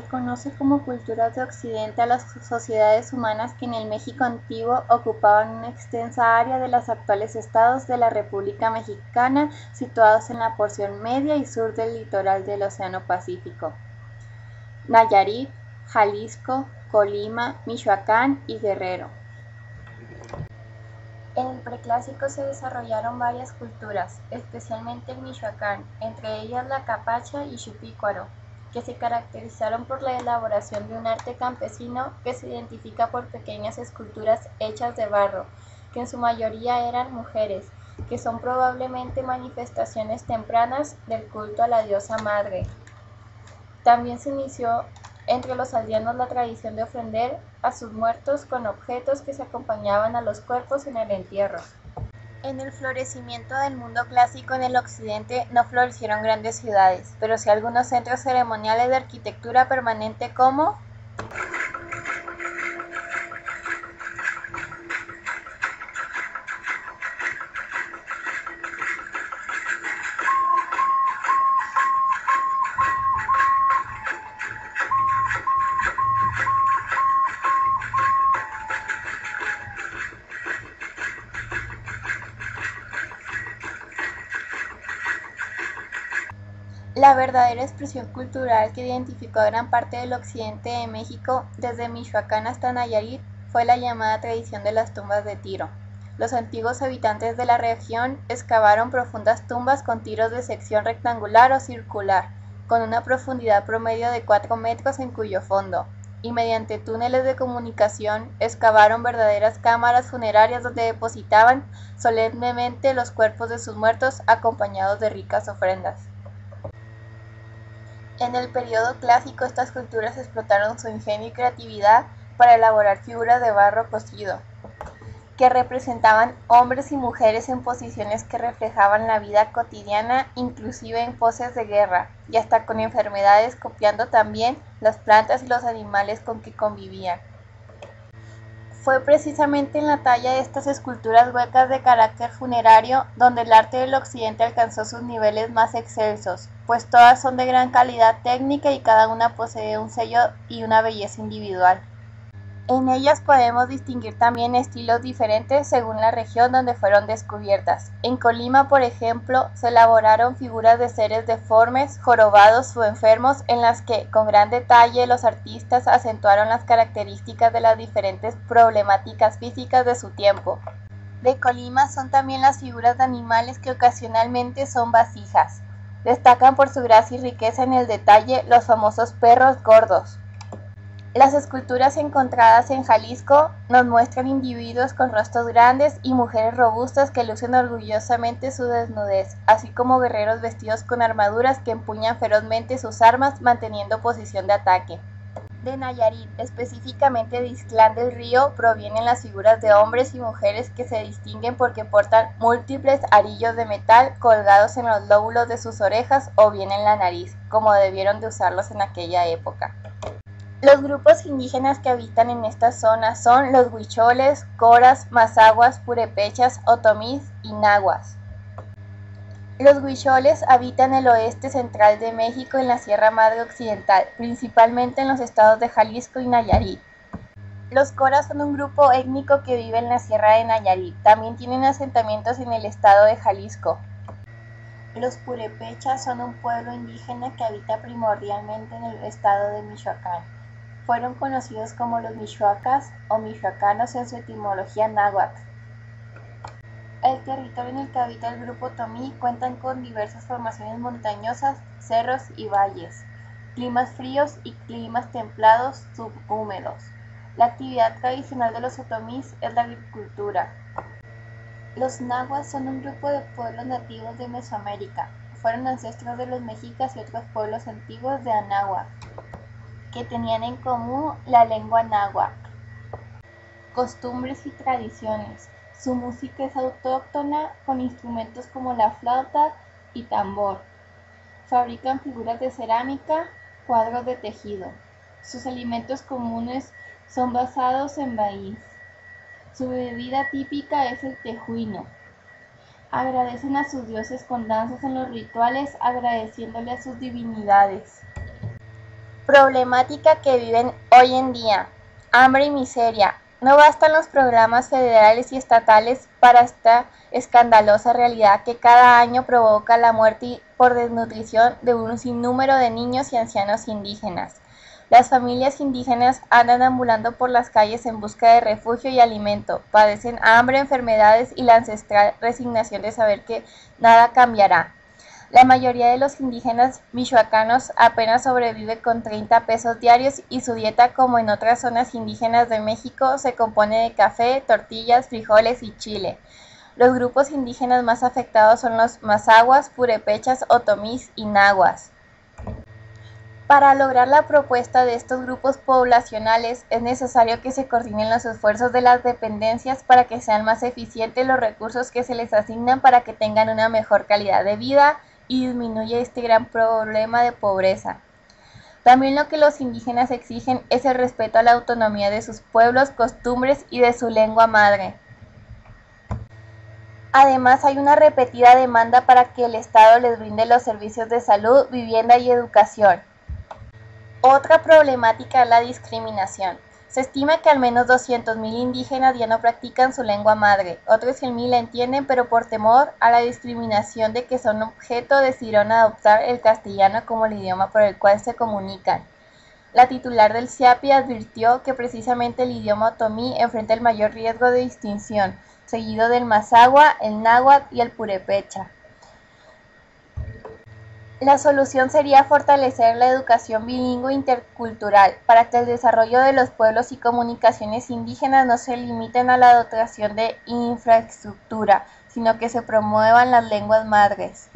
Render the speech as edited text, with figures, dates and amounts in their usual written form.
Se conoce como culturas de Occidente a las sociedades humanas que en el México antiguo ocupaban una extensa área de los actuales estados de la República Mexicana, situados en la porción media y sur del litoral del Océano Pacífico: Nayarit, Jalisco, Colima, Michoacán y Guerrero. En el Preclásico se desarrollaron varias culturas, especialmente en Michoacán, entre ellas la Capacha y Xupícuaro, que se caracterizaron por la elaboración de un arte campesino que se identifica por pequeñas esculturas hechas de barro, que en su mayoría eran mujeres, que son probablemente manifestaciones tempranas del culto a la diosa madre. También se inició entre los aldeanos la tradición de ofrendar a sus muertos con objetos que se acompañaban a los cuerpos en el entierro. En el florecimiento del mundo clásico en el occidente no florecieron grandes ciudades, pero sí algunos centros ceremoniales de arquitectura permanente como la verdadera expresión cultural que identificó a gran parte del occidente de México, desde Michoacán hasta Nayarit, fue la llamada tradición de las tumbas de tiro. Los antiguos habitantes de la región excavaron profundas tumbas con tiros de sección rectangular o circular, con una profundidad promedio de 4 metros en cuyo fondo, y mediante túneles de comunicación excavaron verdaderas cámaras funerarias donde depositaban solemnemente los cuerpos de sus muertos acompañados de ricas ofrendas. En el periodo clásico, estas culturas explotaron su ingenio y creatividad para elaborar figuras de barro cocido, que representaban hombres y mujeres en posiciones que reflejaban la vida cotidiana, inclusive en poses de guerra, y hasta con enfermedades, copiando también las plantas y los animales con que convivían. Fue precisamente en la talla de estas esculturas huecas de carácter funerario donde el arte del occidente alcanzó sus niveles más excelsos, pues todas son de gran calidad técnica y cada una posee un sello y una belleza individual. En ellas podemos distinguir también estilos diferentes según la región donde fueron descubiertas. En Colima, por ejemplo, se elaboraron figuras de seres deformes, jorobados o enfermos en las que, con gran detalle, los artistas acentuaron las características de las diferentes problemáticas físicas de su tiempo. De Colima son también las figuras de animales que ocasionalmente son vasijas. Destacan por su gracia y riqueza en el detalle los famosos perros gordos. Las esculturas encontradas en Jalisco nos muestran individuos con rostros grandes y mujeres robustas que lucen orgullosamente su desnudez, así como guerreros vestidos con armaduras que empuñan ferozmente sus armas manteniendo posición de ataque. De Nayarit, específicamente de Ixtlán del Río, provienen las figuras de hombres y mujeres que se distinguen porque portan múltiples arillos de metal colgados en los lóbulos de sus orejas o bien en la nariz, como debieron de usarlos en aquella época. Los grupos indígenas que habitan en esta zona son los huicholes, coras, mazahuas, purépechas, otomís y nahuas. Los huicholes habitan el oeste central de México en la Sierra Madre Occidental, principalmente en los estados de Jalisco y Nayarit. Los coras son un grupo étnico que vive en la Sierra de Nayarit. También tienen asentamientos en el estado de Jalisco. Los purépechas son un pueblo indígena que habita primordialmente en el estado de Michoacán. Fueron conocidos como los michoacas o michoacanos en su etimología náhuatl. El territorio en el que habita el grupo otomí cuentan con diversas formaciones montañosas, cerros y valles, climas fríos y climas templados subhúmedos. La actividad tradicional de los otomís es la agricultura. Los nahuas son un grupo de pueblos nativos de Mesoamérica. Fueron ancestros de los mexicas y otros pueblos antiguos de Anáhuac, que tenían en común la lengua náhuatl, costumbres y tradiciones. Su música es autóctona con instrumentos como la flauta y tambor. Fabrican figuras de cerámica, cuadros de tejido. Sus alimentos comunes son basados en maíz. Su bebida típica es el tejuino. Agradecen a sus dioses con danzas en los rituales, agradeciéndole a sus divinidades. Problemática que viven hoy en día: hambre y miseria. No bastan los programas federales y estatales para esta escandalosa realidad que cada año provoca la muerte por desnutrición de un sinnúmero de niños y ancianos indígenas. Las familias indígenas andan ambulando por las calles en busca de refugio y alimento, padecen hambre, enfermedades y la ancestral resignación de saber que nada cambiará. La mayoría de los indígenas michoacanos apenas sobrevive con 30 pesos diarios y su dieta, como en otras zonas indígenas de México, se compone de café, tortillas, frijoles y chile. Los grupos indígenas más afectados son los mazahuas, purépechas, otomís y nahuas. Para lograr la propuesta de estos grupos poblacionales es necesario que se coordinen los esfuerzos de las dependencias para que sean más eficientes los recursos que se les asignan para que tengan una mejor calidad de vida y disminuya este gran problema de pobreza. También lo que los indígenas exigen es el respeto a la autonomía de sus pueblos, costumbres y de su lengua madre. Además, hay una repetida demanda para que el Estado les brinde los servicios de salud, vivienda y educación. Otra problemática es la discriminación. Se estima que al menos 200.000 indígenas ya no practican su lengua madre, otros 100.000 la entienden, pero por temor a la discriminación de que son objeto decidieron adoptar el castellano como el idioma por el cual se comunican. La titular del CIAPI advirtió que precisamente el idioma otomí enfrenta el mayor riesgo de distinción, seguido del mazahua, el náhuatl y el purépecha. La solución sería fortalecer la educación bilingüe intercultural, para que el desarrollo de los pueblos y comunicaciones indígenas no se limiten a la dotación de infraestructura, sino que se promuevan las lenguas madres.